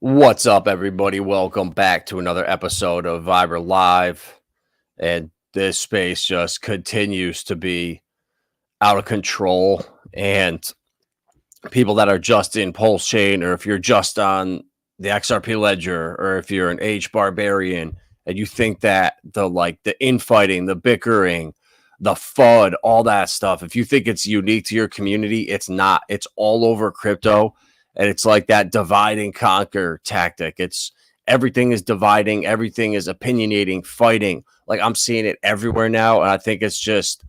What's up, everybody? Welcome back to another episode of Viber Live. And this space just continues to be out of control. And people that are just in Pulse Chain, or if you're just on the XRP Ledger, or if you're an H Barbarian, and you think that the infighting, the bickering, the FUD, all that stuff, if you think it's unique to your community, it's not. It's all over crypto. And it's like that divide and conquer tactic. It's everything is dividing, everything is opinionating, fighting. Like I'm seeing it everywhere now. And I think it's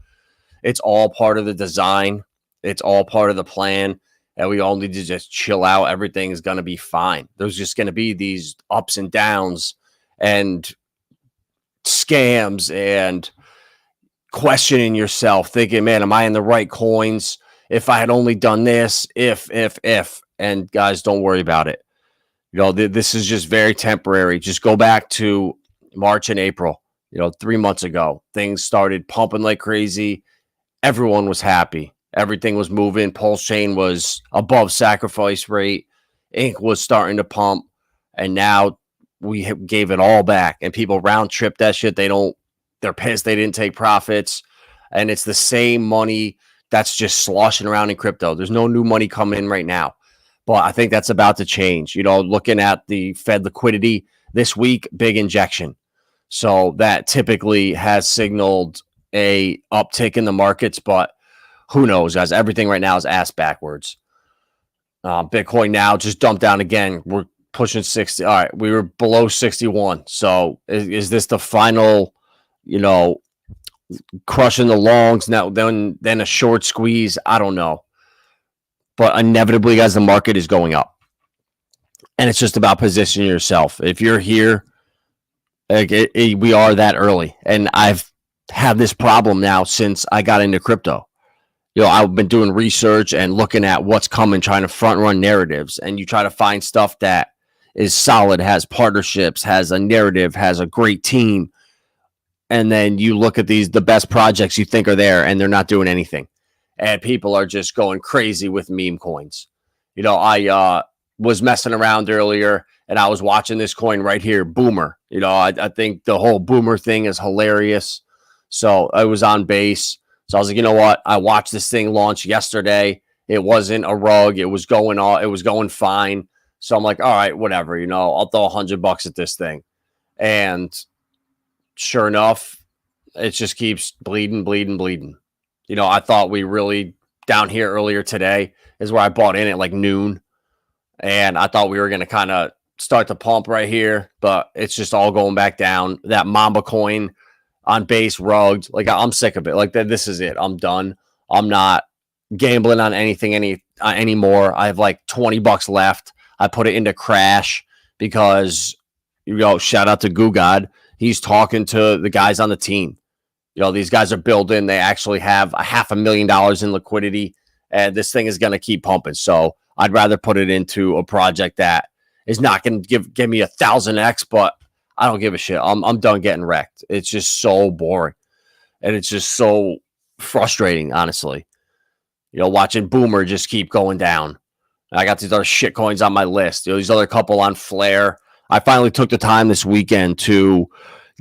all part of the design. It's all part of the plan. And we all need to just chill out. Everything is going to be fine. There's just going to be these ups and downs and scams and questioning yourself, thinking, man, am I in the right coins? If I had only done this, if. And guys, don't worry about it. This is just very temporary. Just go back to March and April, 3 months ago. Things started pumping like crazy. Everyone was happy. Everything was moving. Pulse Chain was above sacrifice rate. Ink was starting to pump. And now we gave it all back. And people round trip that shit. They're pissed they didn't take profits. And it's the same money that's just sloshing around in crypto. There's no new money coming in right now. But I think that's about to change. Looking at the Fed liquidity this week, big injection. So that typically has signaled a uptick in the markets, but who knows, guys? Everything right now is ass backwards. Bitcoin now just dumped down again. We're pushing 60. All right, we were below 61. So is this the final, crushing the longs now, then a short squeeze? I don't know. But inevitably, guys, the market is going up. And it's just about positioning yourself. If you're here, we are that early. And I've had this problem now since I got into crypto. I've been doing research and looking at what's coming, trying to front run narratives. And you try to find stuff that is solid, has partnerships, has a narrative, has a great team. And then you look at the best projects you think are there, and they're not doing anything. And people are just going crazy with meme coins. I was messing around earlier, and I was watching this coin right here, Boomer. I think the whole Boomer thing is hilarious. So I was on base. So I was like, you know what? I watched this thing launch yesterday. It wasn't a rug. It was going fine. So I'm like, all right, whatever. I'll throw $100 at this thing. And sure enough, it just keeps bleeding. I thought we really down here earlier today is where I bought in at like noon. And I thought we were going to kind of start to pump right here, but it's just all going back down. That Mamba coin on base rugged. Like I'm sick of it. Like this is it. I'm done. I'm not gambling on anything anymore. I have like $20 left. I put it into Crash because, shout out to Goo God. He's talking to the guys on the team. These guys are building. They actually have $500,000 in liquidity, and this thing is going to keep pumping. So I'd rather put it into a project that is not going to give me 1,000x, but I don't give a shit. I'm done getting wrecked. It's just so boring, and it's just so frustrating, honestly. Watching Boomer just keep going down. I got these other shit coins on my list. These other couple on Flare. I finally took the time this weekend to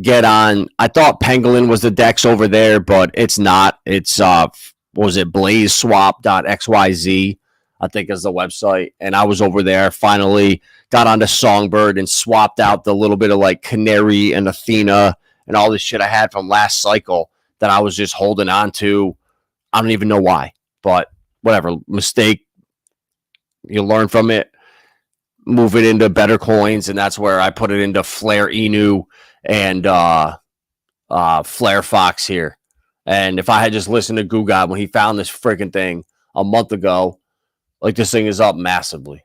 get on. I thought Pangolin was the DEX over there, but it's not. It's blazeswap.xyz, I think is the website. And I was over there, finally got onto Songbird and swapped out the little bit of like Canary and Athena and all this shit I had from last cycle that I was just holding on to. I don't even know why, but whatever. Mistake. You learn from it, move it into better coins, and that's where I put it into Flare Inu and Flare Fox here. And if I had just listened to Goo God when he found this freaking thing a month ago, like this thing is up massively.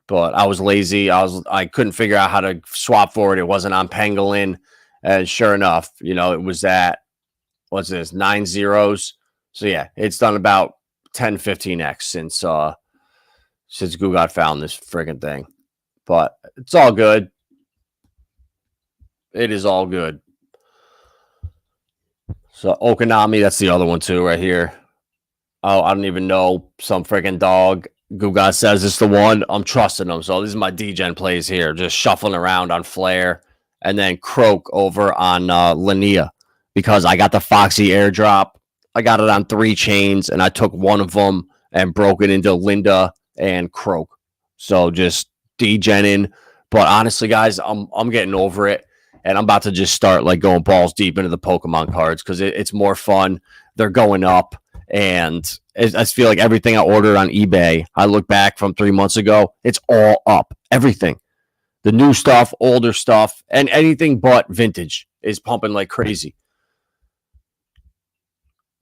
But I was lazy. I couldn't figure out how to swap for it. It wasn't on Pangolin. And sure enough, it was at, what's this, 9 zeros. So yeah, it's done about 10, 15x since Goo God found this freaking thing. But it's all good. It is all good. So Okanami, that's the other one too, right here. Oh, I don't even know. Some freaking dog Guga says it's the one. I'm trusting them. So this is my DGen plays here, just shuffling around on Flare, and then Croak over on Linqto because I got the Foxy airdrop. I got it on 3 chains, and I took one of them and broke it into Linda and Croak. So just DGenning. But honestly, guys, I'm getting over it, and I'm about to just start like going balls deep into the Pokemon cards because it's more fun. They're going up, and I feel like everything I ordered on eBay, I look back from 3 months ago, it's all up. Everything. The new stuff, older stuff, and anything but vintage is pumping like crazy.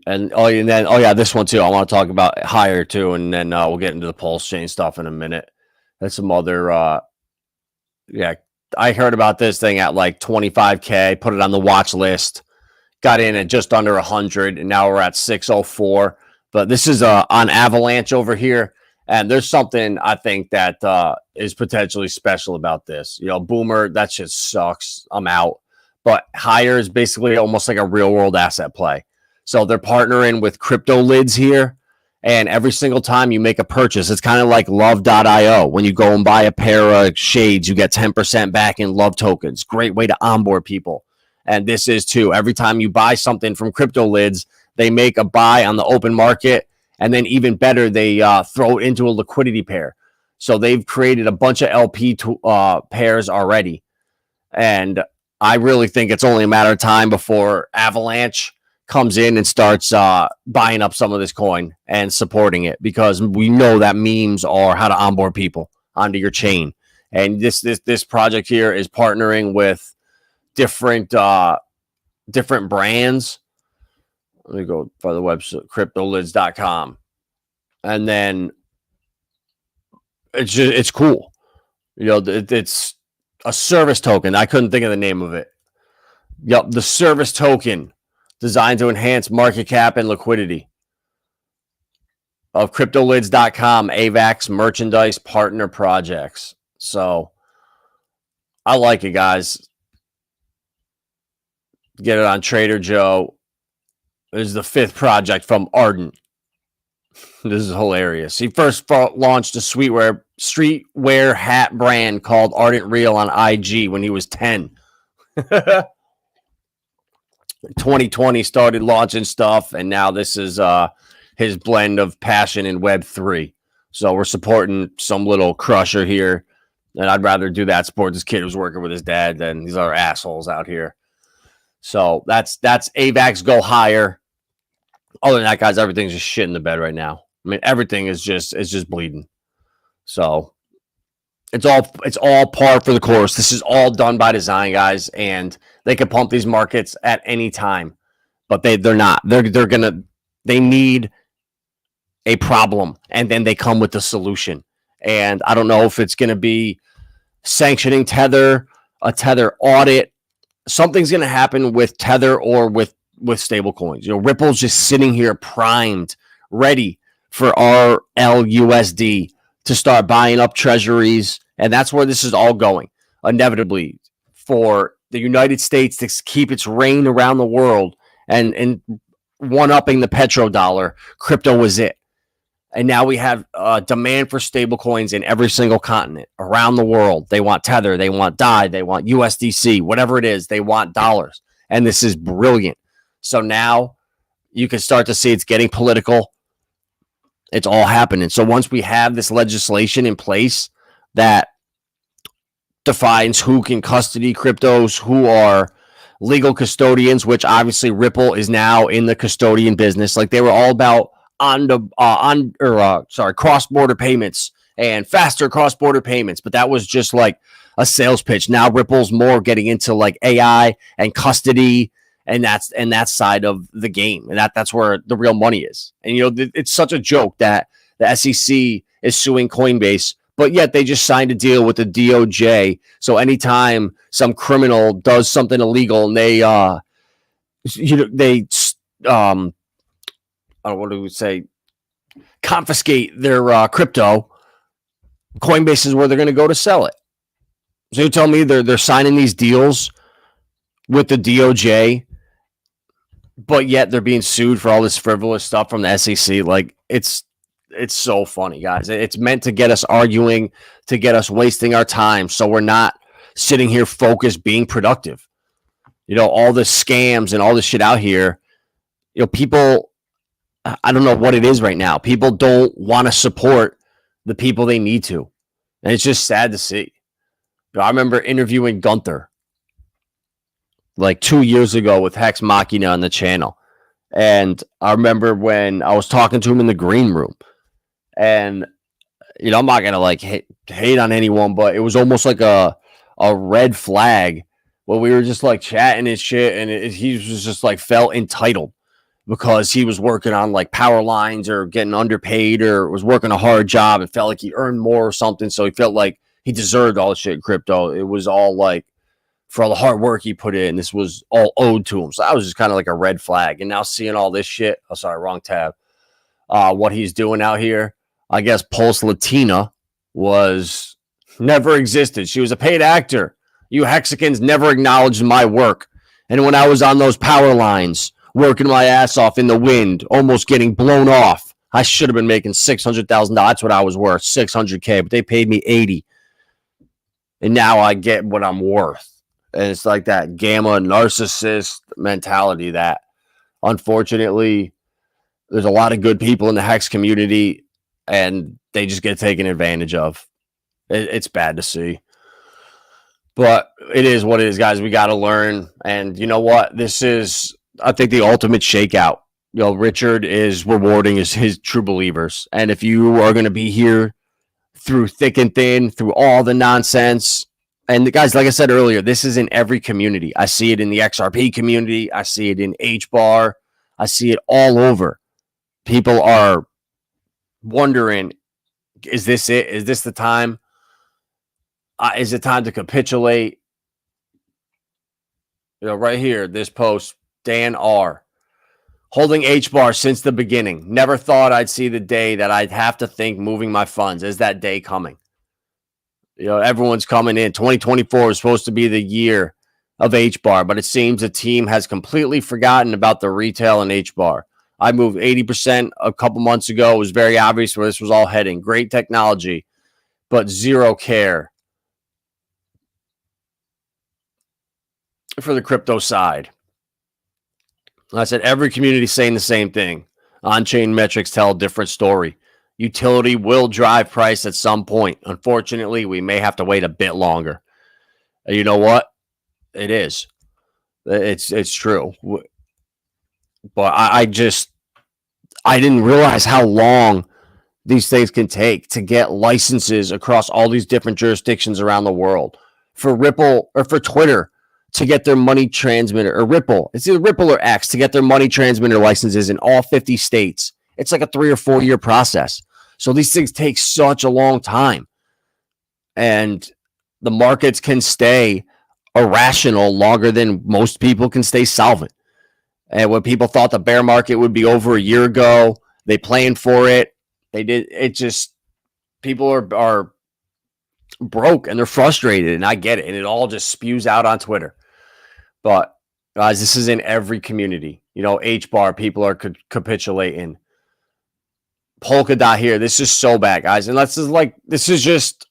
And this one too. I want to talk about higher too, and then we'll get into the pulse chain stuff in a minute. That's some other I heard about this thing at like 25K, put it on the watch list, got in at just under 100, and now we're at 604. But this is on Avalanche over here, and there's something I think that is potentially special about this. Boomer, that shit sucks. I'm out. But higher is basically almost like a real world asset play. So they're partnering with crypto lids here. And every single time you make a purchase, it's kind of like love.io. When you go and buy a pair of shades, you get 10% back in love tokens. Great way to onboard people. And this is too. Every time you buy something from crypto lids, they make a buy on the open market. And then even better, they throw it into a liquidity pair. So they've created a bunch of LP pairs already. And I really think it's only a matter of time before Avalanche comes in and starts buying up some of this coin and supporting it, because we know that memes are how to onboard people onto your chain. And this project here is partnering with different brands. Let me go for the website, cryptolids.com. And then it's cool. It's a service token. I couldn't think of the name of it. Yep, the service token designed to enhance market cap and liquidity of cryptolids.com, AVAX merchandise partner projects. So I like it, guys. Get it on Trader Joe. This is the 5th project from Ardent. This is hilarious. He first launched a streetwear hat brand called Ardent Real on IG when he was 10. 2020 started launching stuff, and now this is his blend of passion and Web3. So we're supporting some little crusher here, and I'd rather do that support this kid who's working with his dad than these other assholes out here. So that's AVAX go higher. Other than that, guys, everything's just shit in the bed right now. I mean, everything is just bleeding. So it's all par for the course. This is all done by design, guys, and they can pump these markets at any time, but they're not. They need a problem, and then they come with the solution. And I don't know if it's going to be sanctioning Tether, a Tether audit. Something's going to happen with Tether or with stable coins. Ripple's just sitting here primed, ready for RLUSD to start buying up treasuries. And that's where this is all going, inevitably, for the United States to keep its reign around the world and one-upping the petrodollar. Crypto was it. And now we have demand for stable coins in every single continent around the world. They want Tether, they want DAI, they want USDC, whatever it is, they want dollars. And this is brilliant. So now you can start to see it's getting political. It's all happening. So once we have this legislation in place that defines who can custody cryptos, who are legal custodians, which obviously Ripple is now in the custodian business. Like they were all about cross-border payments and faster cross-border payments, but that was just like a sales pitch. Now Ripple's more getting into like AI and custody, and that side of the game, and that's where the real money is. And it's such a joke that the SEC is suing Coinbase, but yet they just signed a deal with the DOJ. So anytime some criminal does something illegal and they confiscate their crypto, Coinbase is where they're going to go to sell it. So you tell me they're signing these deals with the DOJ, but yet they're being sued for all this frivolous stuff from the SEC. Like it's it's so funny, guys. It's meant to get us arguing, to get us wasting our time, so we're not sitting here focused, being productive. All the scams and all this shit out here. People, I don't know what it is right now. People don't want to support the people they need to, and it's just sad to see. I remember interviewing Gunther like 2 years ago with Hex Machina on the channel. And I remember when I was talking to him in the green room, and I'm not gonna like hate on anyone, but it was almost like a red flag where we were just like chatting and shit, and he was just like felt entitled because he was working on like power lines or getting underpaid or was working a hard job and felt like he earned more or something, so he felt like he deserved all the shit in crypto. It was all like for all the hard work he put in, this was all owed to him. So that was just kind of like a red flag. And now seeing all this shit, oh, sorry, wrong tab. What he's doing out here, I guess Pulse Latina was never existed. She was a paid actor. You Hexicans never acknowledged my work. And when I was on those power lines, working my ass off in the wind, almost getting blown off, I should have been making $600,000. That's what I was worth, $600K, but they paid me 80. And now I get what I'm worth. And it's like that gamma narcissist mentality that, unfortunately, there's a lot of good people in the Hex community, and they just get taken advantage of. It's bad to see. But it is what it is, guys. We got to learn. And you know what? This is, I think, the ultimate shakeout. Richard is rewarding his true believers. And if you are going to be here through thick and thin, through all the nonsense, and guys, like I said earlier, this is in every community. I see it in the XRP community. I see it in HBAR. I see it all over. People are wondering, is this it? Is this the time? Is it time to capitulate? Right here, this post, Dan R. Holding HBAR since the beginning. Never thought I'd see the day that I'd have to think moving my funds. Is that day coming? Everyone's coming in. 2024 is supposed to be the year of HBAR, but it seems the team has completely forgotten about the retail and HBAR. I moved 80% a couple months ago. It was very obvious where this was all heading. Great technology, but zero care for the crypto side. I said every community saying the same thing. On-chain metrics tell a different story. Utility will drive price at some point. Unfortunately, we may have to wait a bit longer. And you know what? It is. It's true. But I didn't realize how long these things can take to get licenses across all these different jurisdictions around the world. For Ripple or for Twitter to get their money transmitter, or Ripple, it's either Ripple or X, to get their money transmitter licenses in all 50 states. It's like a 3 or 4 year process. So these things take such a long time. And the markets can stay irrational longer than most people can stay solvent. And when people thought the bear market would be over a year ago, they planned for it. They did. It just, people are broke and they're frustrated, and I get it. And it all just spews out on Twitter. But guys, this is in every community. HBAR, people are capitulating. Polkadot here. This is so bad, guys. And this is just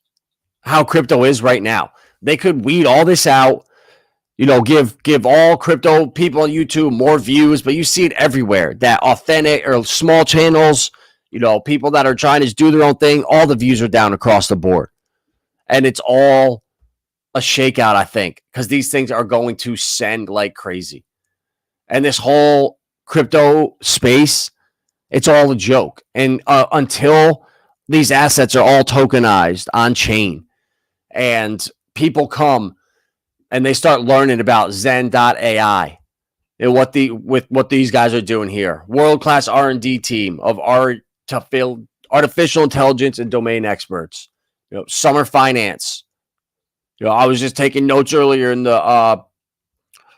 how crypto is right now. They could weed all this out, give all crypto people on YouTube more views, but you see it everywhere. That authentic or small channels, people that are trying to do their own thing, all the views are down across the board. And it's all a shakeout, I think, because these things are going to send like crazy. And this whole crypto space, it's all a joke. And until these assets are all tokenized on chain and people come and they start learning about Zen.ai and what these guys are doing here, world-class R&D team of artificial intelligence and domain experts, Summer Finance. I was just taking notes earlier in the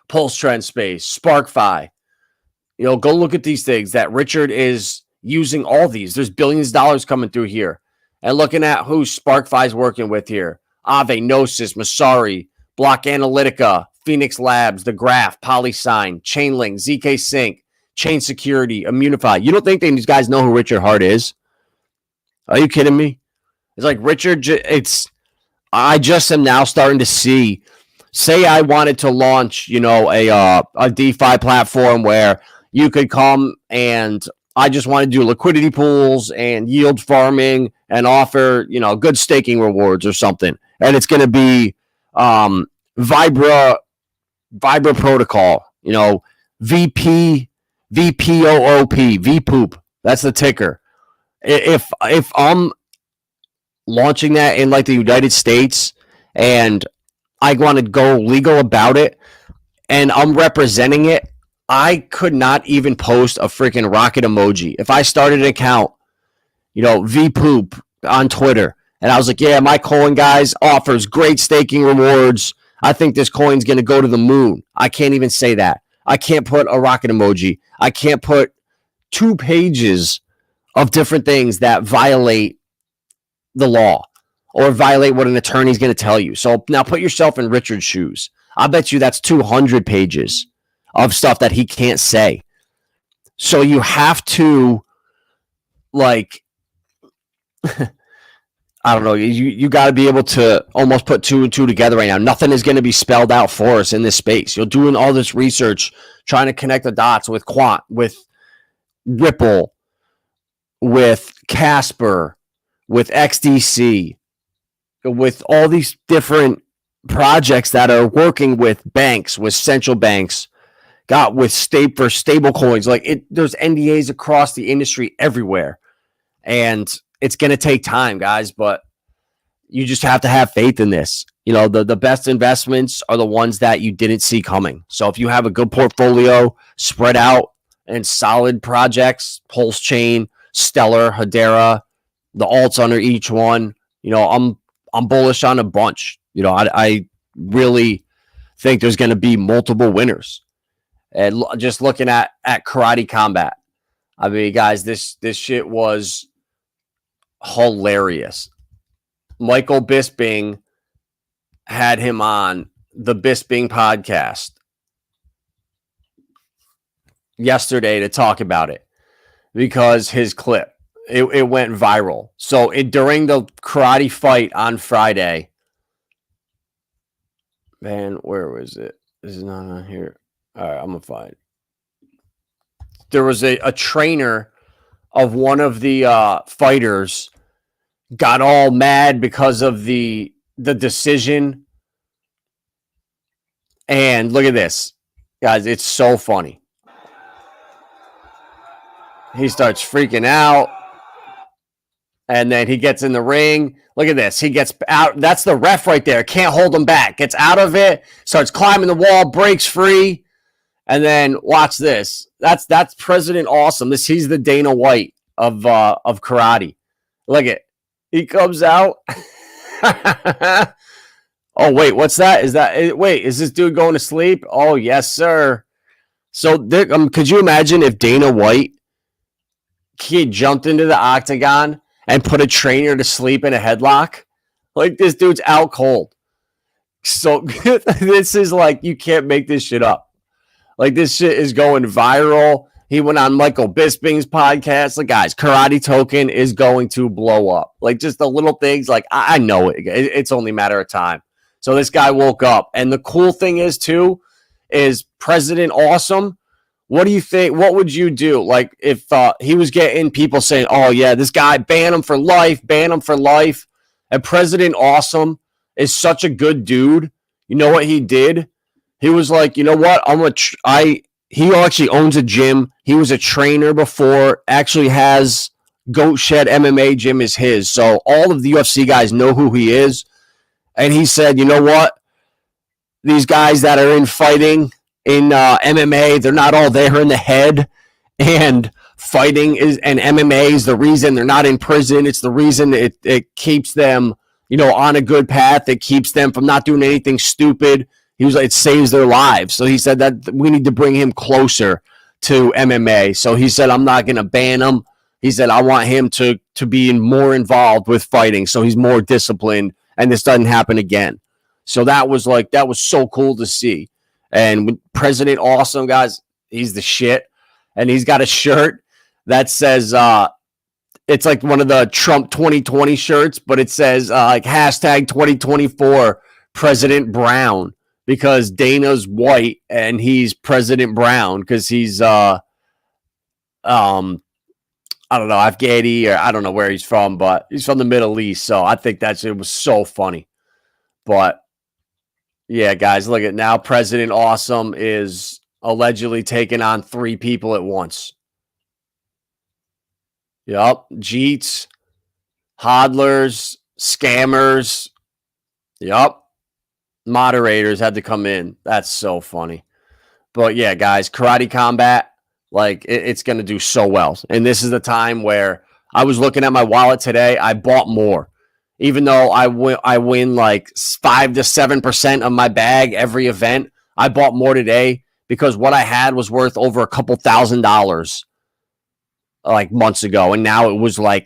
Pulse Trend space, SparkFi. Go look at these things that Richard is using. All these, there's billions of dollars coming through here, and looking at who SparkFi is working with here: Aave, Gnosis, Masari, Block Analytica, Phoenix Labs, The Graph, PolySign, Chainlink, ZK Sync, Chain Security, Immunify. You don't think these guys know who Richard Hart is? Are you kidding me? It's like Richard. I just am now starting to see. Say I wanted to launch, a DeFi platform where you could come and I just want to do liquidity pools and yield farming and offer, good staking rewards or something. And it's going to be Vibra protocol, VPOOP, VPOOP. That's the ticker. If I'm launching that in like the United States and I want to go legal about it and I'm representing it, I could not even post a freaking rocket emoji. If I started an account, VPoop on Twitter, and I was like, yeah, my coin, guys, offers great staking rewards. I think this coin's going to go to the moon. I can't even say that. I can't put a rocket emoji. I can't put 2 pages of different things that violate the law or violate what an attorney is going to tell you. So now put yourself in Richard's shoes. I bet you that's 200 pages of stuff that he can't say. So you have to, like, I don't know, you got to be able to almost put 2 and 2 together right now. Nothing is going to be spelled out for us in this space. You're doing all this research, trying to connect the dots with Quant, with Ripple, with Casper, with XDC, with all these different projects that are working with banks, with central banks, with stable coins. Like there's NDAs across the industry everywhere. And it's going to take time, guys, but you just have to have faith in this. The best investments are the ones that you didn't see coming. So if you have a good portfolio spread out and solid projects, Pulse Chain, Stellar, Hedera, the alts under each one, I'm bullish on a bunch. I really think there's going to be multiple winners. And just looking at Karate Combat, I mean, guys, this shit was hilarious. Michael Bisping had him on the Bisping podcast yesterday to talk about it because his clip, it went viral. So during the karate fight on Friday, man, where was it? This is not on here. All right, I'm going to find it. There was a trainer of one of the fighters got all mad because of the decision. And look at this. Guys, it's so funny. He starts freaking out. And then he gets in the ring. Look at this. He gets out. That's the ref right there. Can't hold him back. Gets out of it. Starts climbing the wall. Breaks free. And then watch this. That's President Awesome. He's the Dana White of karate. Look at. He comes out. Oh, wait. What's that? Is this dude going to sleep? Oh, yes, sir. So could you imagine if Dana White jumped into the octagon and put a trainer to sleep in a headlock? Like, this dude's out cold. So this is like, you can't make this shit up. Like, this shit is going viral. He went on Michael Bisping's podcast. Like, guys, Karate Token is going to blow up. Like, just the little things. Like, I know it. It's only a matter of time. So this guy woke up. And the cool thing is, too, is President Awesome. What do you think? What would you do? Like, if he was getting people saying, oh, yeah, this guy, ban him for life, ban him for life. And President Awesome is such a good dude. You know what he did? He was like, you know what? He actually owns a gym. He was a trainer before. Actually has Goat Shed MMA gym is his. So all of the UFC guys know who he is. And he said, you know what? These guys that are in fighting in MMA, they're not all there in the head. And fighting and MMA is the reason they're not in prison. It's the reason it keeps them, on a good path. It keeps them from not doing anything stupid. He was like, it saves their lives. So he said that we need to bring him closer to MMA. So he said, I'm not going to ban him. He said, I want him to be more involved with fighting so he's more disciplined and this doesn't happen again. So that was so cool to see. And President Awesome, guys, he's the shit. And he's got a shirt that says, it's like one of the Trump 2020 shirts, but it says like hashtag 2024 President Brown, because Dana's white and he's President Brown because he's I don't know, Afghani, or I don't know where he's from, but he's from the Middle East. So I think it was so funny. But yeah, guys, look at now. President Awesome is allegedly taking on 3 people at once. Yup. Jeets, hodlers, scammers. Yup. Moderators had to come in. That's so funny. But yeah, guys, Karate Combat, like it's going to do so well. And this is the time where I was looking at my wallet today. I bought more, even though I win like 5 to 7% of my bag every event. I bought more today because what I had was worth over a couple $1,000 like months ago, and now it was like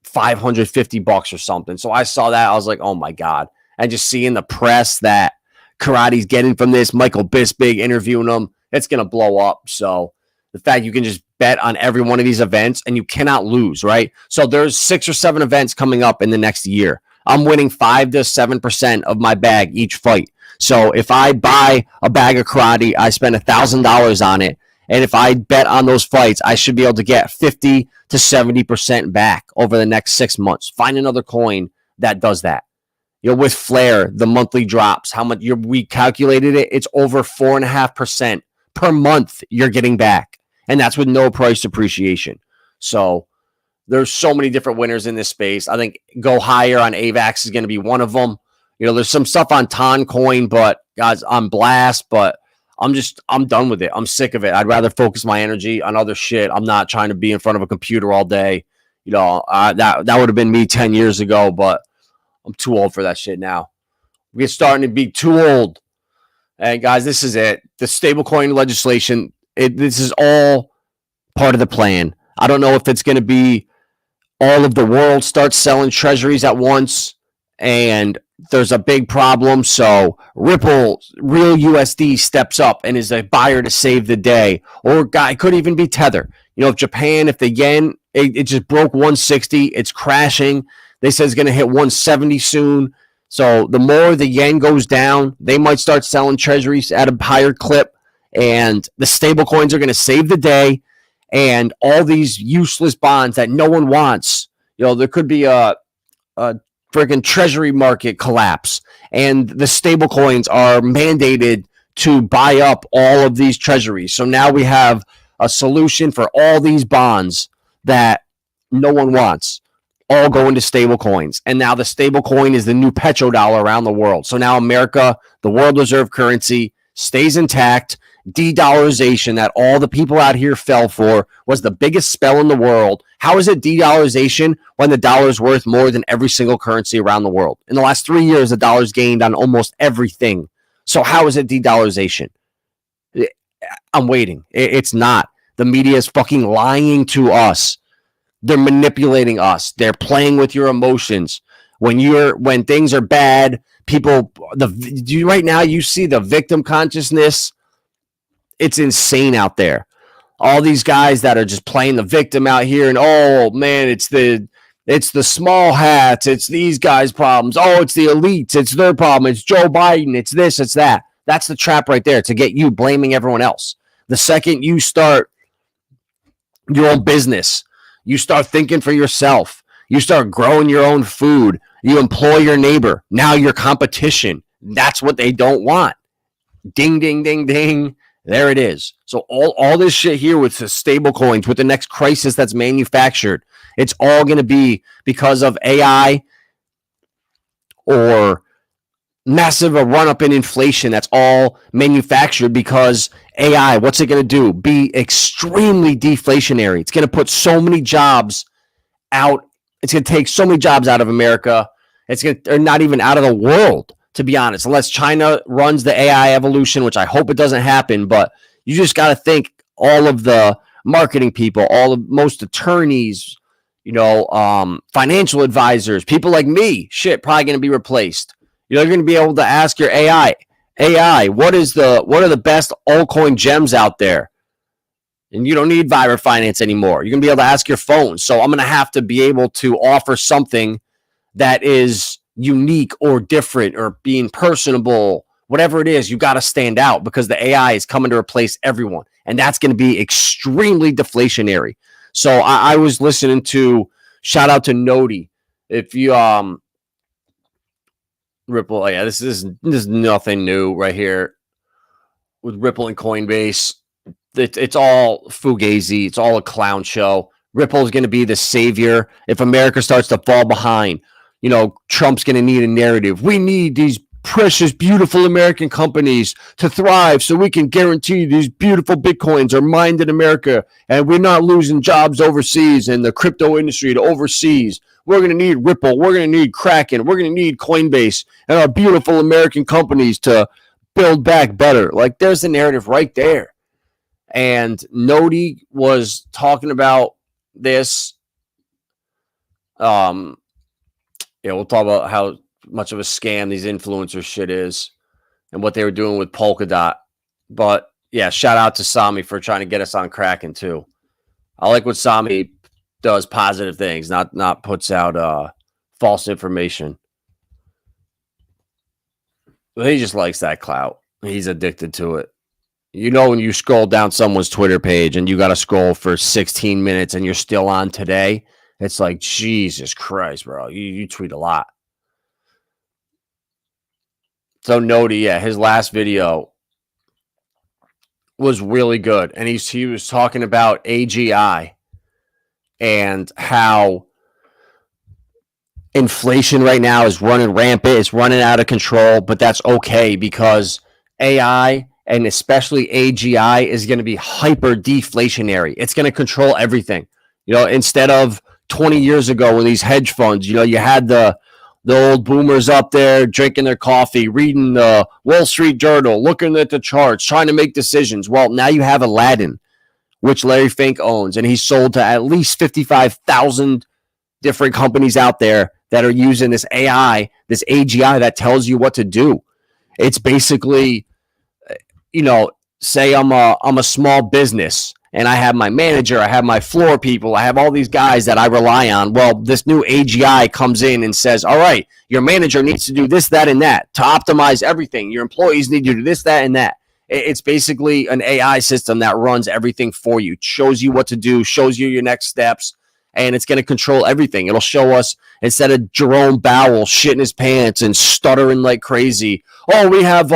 $550 or something. So I saw that, I was like, oh my god. And just seeing the press that Karate's getting from this, Michael Bisping interviewing him, it's gonna blow up. So the fact you can just bet on every one of these events and you cannot lose, right? So there's 6 or 7 events coming up in the next year. I'm winning 5 to 7% of my bag each fight. So if I buy a bag of karate, I spend $1,000 on it. And if I bet on those fights, I should be able to get 50 to 70% back over the next 6 months. Find another coin that does that. You know, with Flare, the monthly drops, how much we calculated it, it's over 4.5% per month you're getting back. And that's with no price appreciation. So there's so many different winners in this space. I think go higher on AVAX is going to be one of them. You know, there's some stuff on Toncoin, but guys, I'm Blast, but I'm done with it. I'm sick of it. I'd rather focus my energy on other shit. I'm not trying to be in front of a computer all day. You know, that would have been me 10 years ago, but I'm too old for that shit now. We're starting to be too old. And guys, this is it. The stablecoin legislation, this is all part of the plan. I don't know if it's going to be all of the world starts selling treasuries at once and there's a big problem. So Ripple, Real USD steps up and is a buyer to save the day. Or it could even be Tether. You know, if Japan, if the yen, it just broke 160, it's crashing. They said it's going to hit 170 soon. So the more the yen goes down, they might start selling treasuries at a higher clip. And the stable coins are going to save the day. And all these useless bonds that no one wants, you know, there could be a freaking treasury market collapse, and the stable coins are mandated to buy up all of these treasuries. So now we have a solution for all these bonds that no one wants, all go into stable coins. And now the stable coin is the new petrodollar around the world. So now America, the world reserve currency, stays intact. De-dollarization that all the people out here fell for was the biggest spell in the world. How is it de-dollarization when the dollar is worth more than every single currency around the world? In the last 3 years, the dollar's gained on almost everything. So how is it de-dollarization? I'm waiting. It's not. The media is fucking lying to us. They're manipulating us. They're playing with your emotions. When things are bad, people, right now you see the victim consciousness. It's insane out there. All these guys that are just playing the victim out here, and oh man, it's the small hats, it's these guys' problems. Oh, it's the elites, it's their problem. It's Joe Biden, it's this, it's that. That's the trap right there, to get you blaming everyone else. The second you start your own business, you start thinking for yourself, you start growing your own food, you employ your neighbor. Now your competition. That's what they don't want. Ding, ding, ding, ding. There it is. So all this shit here with the stable coins, with the next crisis that's manufactured, it's all going to be because of AI or massive a run-up in inflation. That's all manufactured because AI, what's it going to do? Be extremely deflationary. It's going to put so many jobs out. It's going to take so many jobs out of America. It's going to, or not even out of the world, to be honest, unless China runs the AI evolution, which I hope it doesn't happen. But you just got to think all of the marketing people, most attorneys, you know, financial advisors, people like me, probably going to be replaced. You're going to be able to ask your AI, what are the best altcoin gems out there? And you don't need Viber Finance anymore. You're going to be able to ask your phone. So I'm going to have to be able to offer something that is unique or different or being personable. Whatever it is, you got to stand out because the AI is coming to replace everyone. And that's going to be extremely deflationary. So I was listening to, shout out to Noti. If you, Ripple, yeah, this is nothing new right here with Ripple and Coinbase. It's all fugazi. It's all a clown show. Ripple is going to be the savior. If America starts to fall behind, Trump's going to need a narrative. We need these precious, beautiful American companies to thrive so we can guarantee these beautiful Bitcoins are mined in America and we're not losing jobs overseas and the crypto industry to overseas. We're going to need Ripple. We're going to need Kraken. We're going to need Coinbase and our beautiful American companies to build back better. Like, there's the narrative right there. And Noti was talking about this. We'll talk about how much of a scam these influencer shit is and what they were doing with Polkadot. But yeah, shout out to Sami for trying to get us on Kraken too. I like what Sami does, positive things, not puts out false information. But he just likes that clout. He's addicted to it. When you scroll down someone's Twitter page and you got to scroll for 16 minutes and you're still on today, it's like, Jesus Christ, bro. You tweet a lot. So Noti, yeah, his last video was really good. And he was talking about AGI and how inflation right now is running rampant. It's running out of control, but that's okay because AI and especially AGI is going to be hyper deflationary. It's going to control everything. Instead of 20 years ago when these hedge funds, you had the old boomers up there drinking their coffee, reading the Wall Street Journal, looking at the charts, trying to make decisions. Well, now you have Aladdin, which Larry Fink owns, and he's sold to at least 55,000 different companies out there that are using this AI, this AGI that tells you what to do. It's basically, say I'm a small business and I have my manager, I have my floor people, I have all these guys that I rely on. Well, this new AGI comes in and says, all right, your manager needs to do this, that, and that to optimize everything. Your employees need to do this, that, and that. It's basically an AI system that runs everything for you, shows you what to do, shows you your next steps, and it's going to control everything. It'll show us, instead of Jerome Powell shitting his pants and stuttering like crazy, we have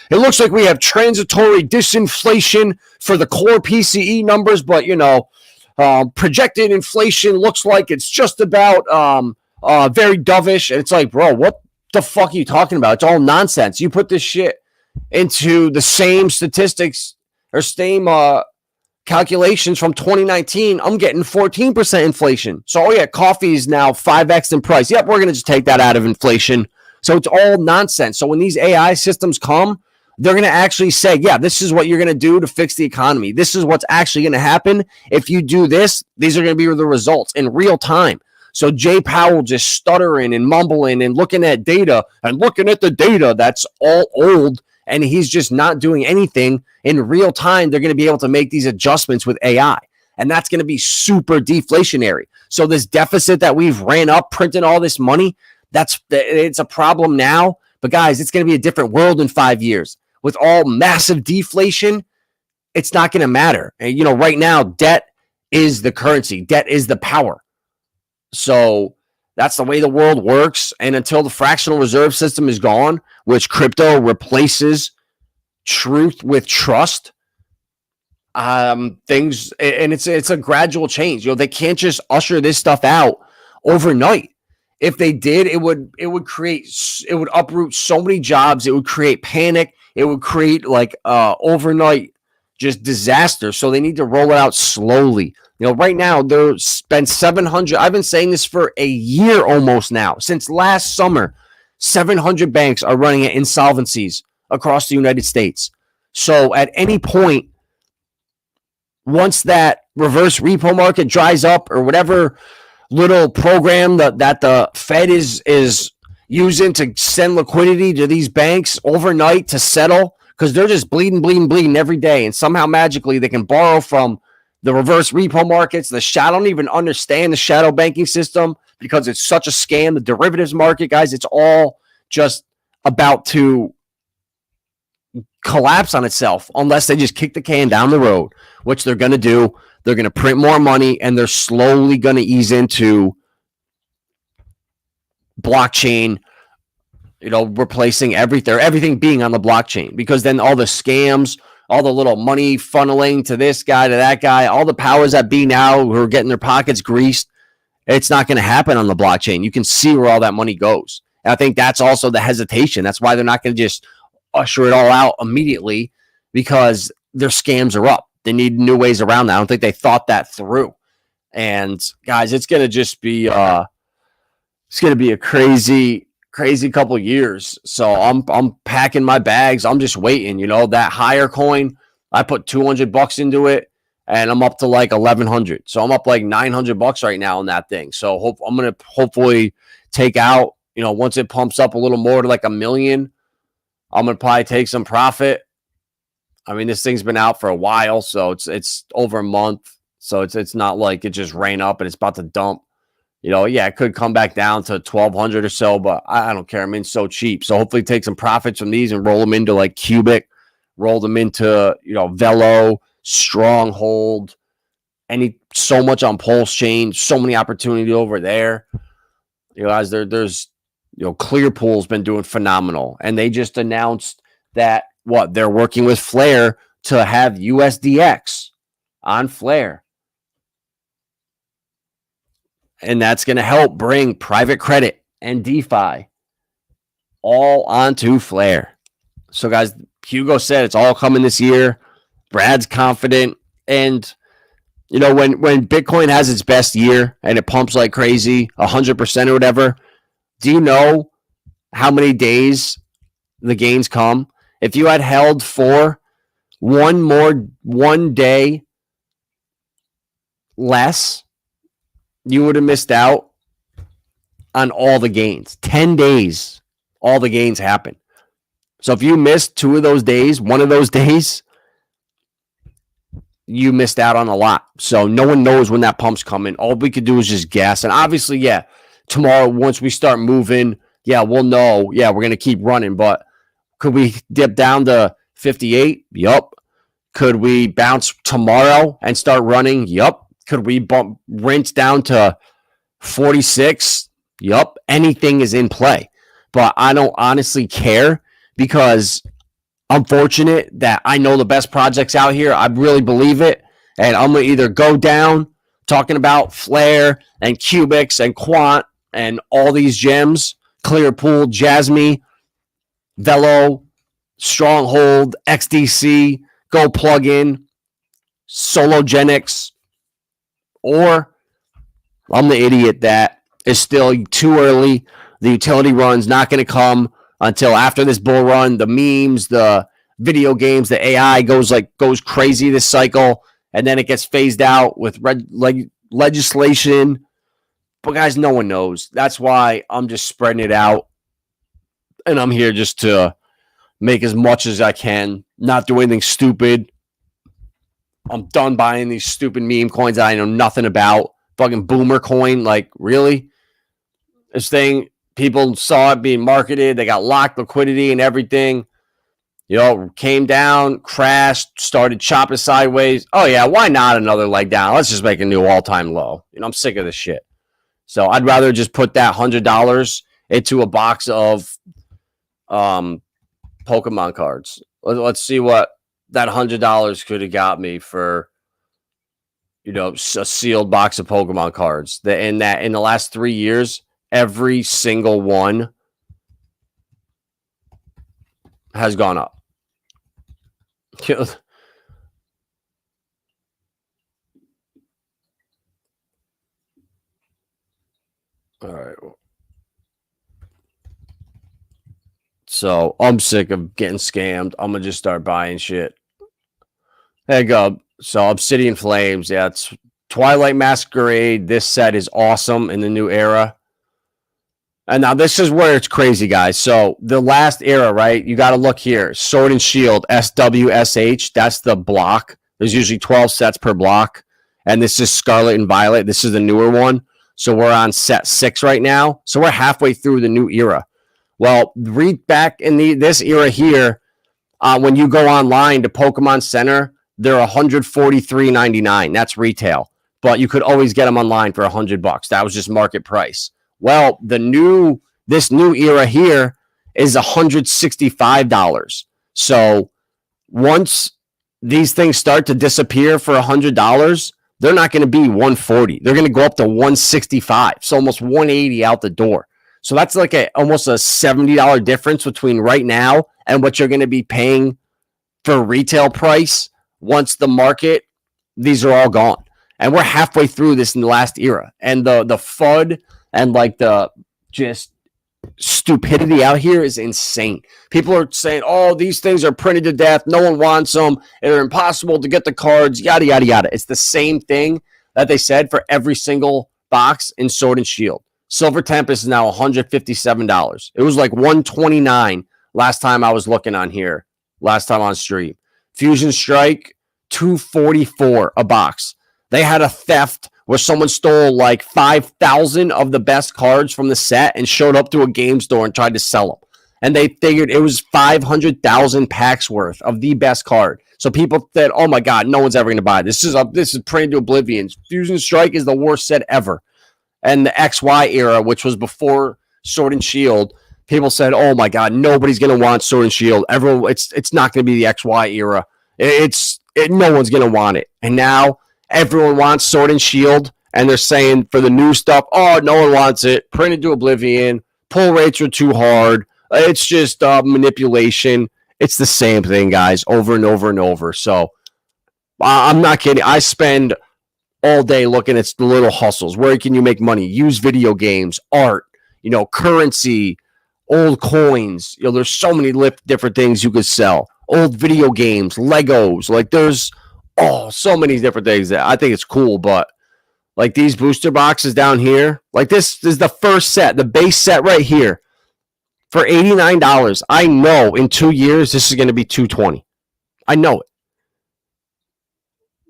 it looks like we have transitory disinflation for the core PCE numbers, but projected inflation looks like it's just about very dovish. And it's like, bro, what the fuck are you talking about? It's all nonsense. You put this shit into the same statistics or same calculations from 2019, I'm getting 14% inflation. So, coffee is now 5x in price. Yep, we're going to just take that out of inflation. So it's all nonsense. So when these AI systems come, they're going to actually say, yeah, this is what you're going to do to fix the economy. This is what's actually going to happen. If you do this, these are going to be the results in real time. So Jay Powell just stuttering and mumbling and looking at data and looking at the data that's all old, and he's just not doing anything in real time. They're going to be able to make these adjustments with AI, and that's going to be super deflationary. So this deficit that we've ran up, printing all this money, it's a problem now. But guys, it's going to be a different world in 5 years. With all massive deflation, it's not going to matter. And, right now, debt is the currency. Debt is the power. So that's the way the world works. And until the fractional reserve system is gone, which crypto replaces truth with trust, things, and it's a gradual change. They can't just usher this stuff out overnight. If they did, it would uproot so many jobs. It would create panic. It would create overnight just disaster. So they need to roll it out slowly. Right now there's spent 700. I've been saying this for a year almost now. Since last summer, 700 banks are running at insolvencies across the United States. So at any point, once that reverse repo market dries up or whatever little program that the Fed is using to send liquidity to these banks overnight to settle, because they're just bleeding every day, and somehow magically they can borrow from the reverse repo markets, I don't even understand the shadow banking system because it's such a scam. The derivatives market, guys, it's all just about to collapse on itself unless they just kick the can down the road, which they're going to do. They're going to print more money, and they're slowly going to ease into blockchain, replacing everything being on the blockchain, because then all the scams, all the little money funneling to this guy, to that guy, all the powers that be now who are getting their pockets greased, it's not going to happen on the blockchain. You can see where all that money goes. And I think that's also the hesitation. That's why they're not going to just usher it all out immediately, because their scams are up. They need new ways around that. I don't think they thought that through. And guys, it's going to just be it's going to be a crazy couple years. So I'm packing my bags. I'm just waiting. That higher coin, I put $200 into it, and I'm up to like 1,100. So I'm up like $900 right now on that thing. So I'm going to hopefully take out, once it pumps up a little more to like 1 million, I'm going to probably take some profit. I mean, this thing's been out for a while, so it's over a month. So it's not like it just ran up and it's about to dump. It could come back down to 1,200 or so, but I don't care. I mean, it's so cheap. So hopefully take some profits from these and roll them into like Cubic, roll them into, Velo, Stronghold, so much on Pulse Chain, so many opportunity over there. Guys, there's Clearpool's been doing phenomenal, and they just announced that they're working with Flare to have USDX on Flare. And that's going to help bring private credit and DeFi all onto Flare. So, guys, Hugo said it's all coming this year. Brad's confident. And, when Bitcoin has its best year and it pumps like crazy, 100% or whatever, do you know how many days the gains come? If you had held for one day less, you would have missed out on all the gains. 10 days, all the gains happen. So if you missed 2 of those days, one of those days, you missed out on a lot. So no one knows when that pump's coming. All we could do is just guess. And obviously, tomorrow, once we start moving, we'll know. We're going to keep running. But could we dip down to 58? Yup. Could we bounce tomorrow and start running? Yup. Could we rinse down to 46? Yup. Anything is in play. But I don't honestly care, because I'm fortunate that I know the best projects out here. I really believe it. And I'm going to either go down talking about Flare and Cubics and Quant and all these gems, Clearpool, Jasmine, Velo, Stronghold, XDC, Go Plugin, Sologenics, or I'm the idiot that is still too early. The utility run's not going to come until after this bull run. The memes, the video games, the AI goes crazy this cycle, and then it gets phased out with legislation. But guys, no one knows. That's why I'm just spreading it out, and I'm here just to make as much as I can, not do anything stupid. I'm done buying these stupid meme coins that I know nothing about. Fucking boomer coin. Like, really? This thing, people saw it being marketed. They got locked liquidity and everything. Came down, crashed, started chopping sideways. Oh, yeah, why not another leg down? Let's just make a new all-time low. I'm sick of this shit. So I'd rather just put that $100 into a box of Pokemon cards. Let's see what that $100 could have got me for, a sealed box of Pokemon cards. In the last 3 years, every single one has gone up. All right. So I'm sick of getting scammed. I'm going to just start buying shit. There you go. So Obsidian Flames. Yeah, it's Twilight Masquerade. This set is awesome in the new era. And now this is where it's crazy, guys. So the last era, right? You got to look here. Sword and Shield, SWSH. That's the block. There's usually 12 sets per block. And this is Scarlet and Violet. This is the newer one. So we're on set 6 right now. So we're halfway through the new era. Well, read back in this era here, when you go online to Pokemon Center, they're $143.99. That's retail. But you could always get them online for $100. That was just market price. Well, this new era here is $165. So once these things start to disappear for $100, they're not going to be $140. They're going to go up to $165. So almost $180 out the door. So that's like almost a $70 difference between right now and what you're going to be paying for retail price once the market, these are all gone. And we're halfway through this in the last era. And the FUD and like the just stupidity out here is insane. People are saying, oh, these things are printed to death. No one wants them. They're impossible to get the cards, yada, yada, yada. It's the same thing that they said for every single box in Sword and Shield. Silver Tempest is now $157. It was like $129 last time I was looking on here, last time on stream. Fusion Strike, $244 a box. They had a theft where someone stole like 5,000 of the best cards from the set and showed up to a game store and tried to sell them. And they figured it was 500,000 packs worth of the best card. So people said, oh my God, no one's ever going to buy this. This is printed to oblivion. Fusion Strike is the worst set ever. And the XY era, which was before Sword and Shield, people said, oh my God, nobody's going to want Sword and Shield. Everyone, it's not going to be the XY era. No one's going to want it. And now everyone wants Sword and Shield, and they're saying for the new stuff, oh, no one wants it. Printed to oblivion. Pull rates are too hard. It's just manipulation. It's the same thing, guys, over and over and over. So I'm not kidding. I spend all day looking at the little hustles. Where can you make money? Use video games, art, currency, old coins. There's so many different things you could sell. Old video games, Legos. Like there's so many different things that I think it's cool. But like these booster boxes down here, like this is the first set, the base set right here for $89. I know in 2 years this is going to be $220. I know it.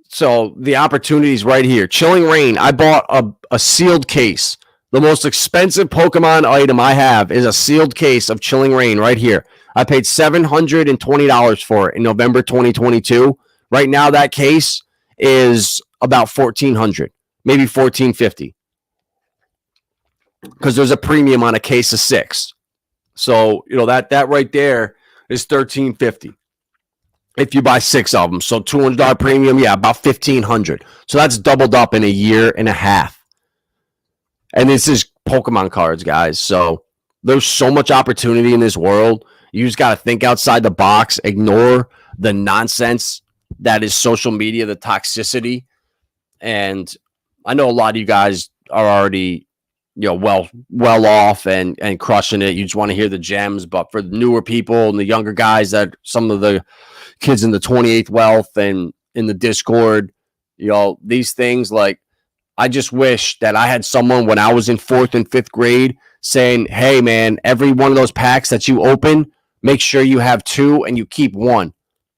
So the opportunity is right here. Chilling Reign. I bought a sealed case. The most expensive Pokemon item I have is a sealed case of Chilling Reign right here. I paid $720 for it in November 2022. Right now, that case is about $1,400, maybe $1,450, because there's a premium on a case of 6. So that right there is $1,350. If you buy 6 of them. So $200 premium, about $1,500. So that's doubled up in a year and a half. And this is Pokemon cards, guys. So there's so much opportunity in this world. You just got to think outside the box, ignore the nonsense that is social media, the toxicity. And I know a lot of you guys are already, well off and crushing it. You just want to hear the gems. But for the newer people and the younger guys, that some of the kids in the 28th Wealth and in the Discord, these things, like, I just wish that I had someone when I was in 4th and 5th grade saying, hey, man, every one of those packs that you open, make sure you have 2 and you keep 1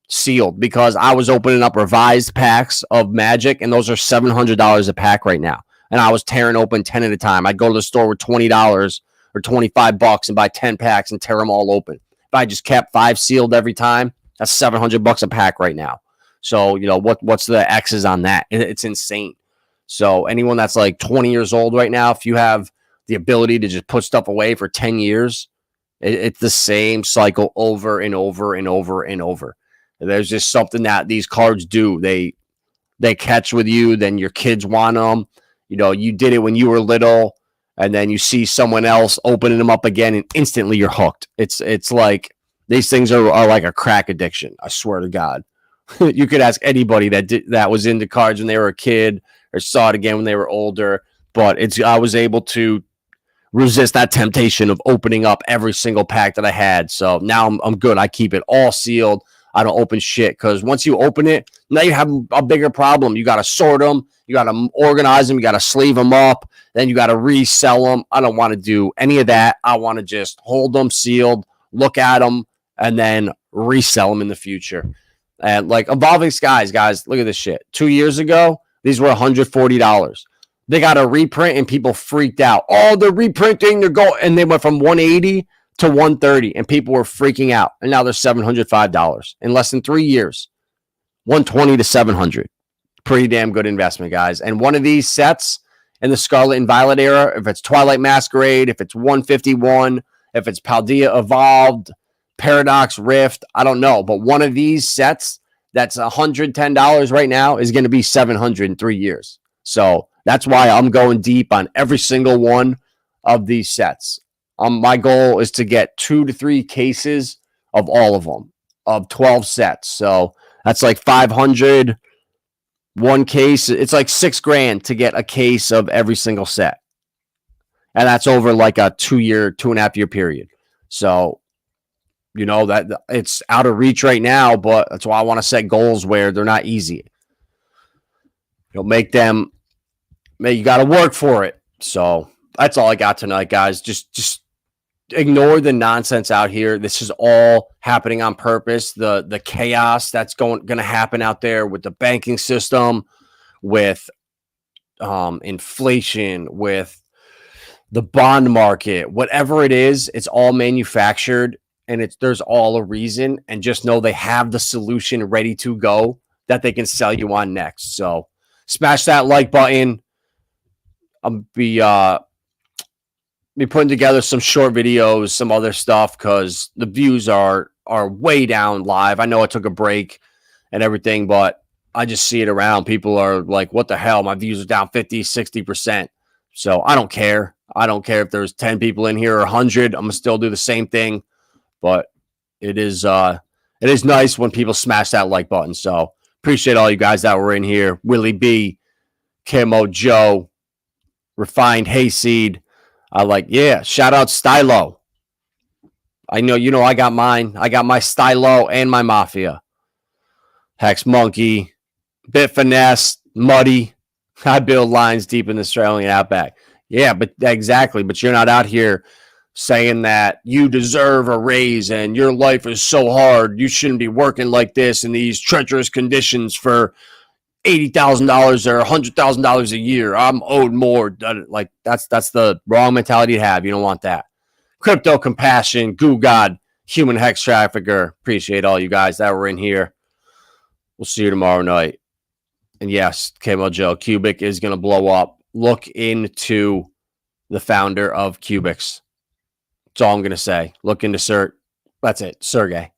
sealed, because I was opening up revised packs of Magic, and those are $700 a pack right now. And I was tearing open 10 at a time. I'd go to the store with $20 or $25 and buy 10 packs and tear them all open. If I just kept 5 sealed every time, that's $700 a pack right now. So, what's the X's on that? It's insane. So anyone that's like 20 years old right now, if you have the ability to just put stuff away for 10 years, it's the same cycle over and over and over and over. There's just something that these cards do. They catch with you, then your kids want them. You did it when you were little, and then you see someone else opening them up again, and instantly you're hooked. It's like these things are like a crack addiction. I swear to God. You could ask anybody that was into cards when they were a kid or saw it again when they were older. But I was able to resist that temptation of opening up every single pack that I had. So now I'm good. I keep it all sealed. I don't open shit, because once you open it, now you have a bigger problem. You got to sort them. You got to organize them. You got to sleeve them up. Then you got to resell them. I don't want to do any of that. I want to just hold them sealed, look at them, and then resell them in the future. And like Evolving Skies, guys, look at this shit. 2 years ago, These were $140. They got a reprint and people freaked out. Oh, they're reprinting. They're going, and they went from 180 to 130 and people were freaking out. And now they're $705 in less than 3 years. 120 to 700. Pretty damn good investment, guys. And one of these sets in the Scarlet and Violet era, if it's Twilight Masquerade, if it's 151, if it's Paldea Evolved, Paradox Rift, I don't know. But one of these sets that's $110 right now is going to be $700 in 3 years. So that's why I'm going deep on every single one of these sets. My goal is to get 2 to 3 cases of all of them, of 12 sets. So that's like 500, one case. It's like $6,000 to get a case of every single set. And that's over like a 2.5 year period. So, you know, that it's out of reach right now, but that's why I want to set goals where they're not easy. You'll make them, you got to work for it. So that's all I got tonight, guys. Just ignore the nonsense out here. This is all happening on purpose. The chaos that's going to happen out there with the banking system, with inflation, with the bond market, whatever it is, it's all manufactured, and there's all a reason. And just know they have the solution ready to go that they can sell you on next. So smash that like button. I'll be putting together some short videos, some other stuff, because the views are way down live. I know I took a break and everything, but I just see it around. People are like, what the hell? My views are down 50, 60%. So I don't care. I don't care if there's 10 people in here or 100. I'm going to still do the same thing. But it is nice when people smash that like button. So appreciate all you guys that were in here. Willie B, Camo Joe, Refined Hayseed. Shout out Stylo. I know, I got mine. I got my Stylo and my Mafia. Hex Monkey, Bit Finesse, Muddy. I build lines deep in the Australian outback. Yeah, but exactly. But you're not out here saying that you deserve a raise and your life is so hard. You shouldn't be working like this in these treacherous conditions for $80,000 or $100,000 a year. I'm owed more. Like that's the wrong mentality to have. You don't want that. Crypto Compassion, Goo God, Human Hex Trafficker. Appreciate all you guys that were in here. We'll see you tomorrow night. And yes, Camo Joe, Cubic is going to blow up. Look into the founder of Cubics. That's all I'm going to say. Look into That's it. Sergey.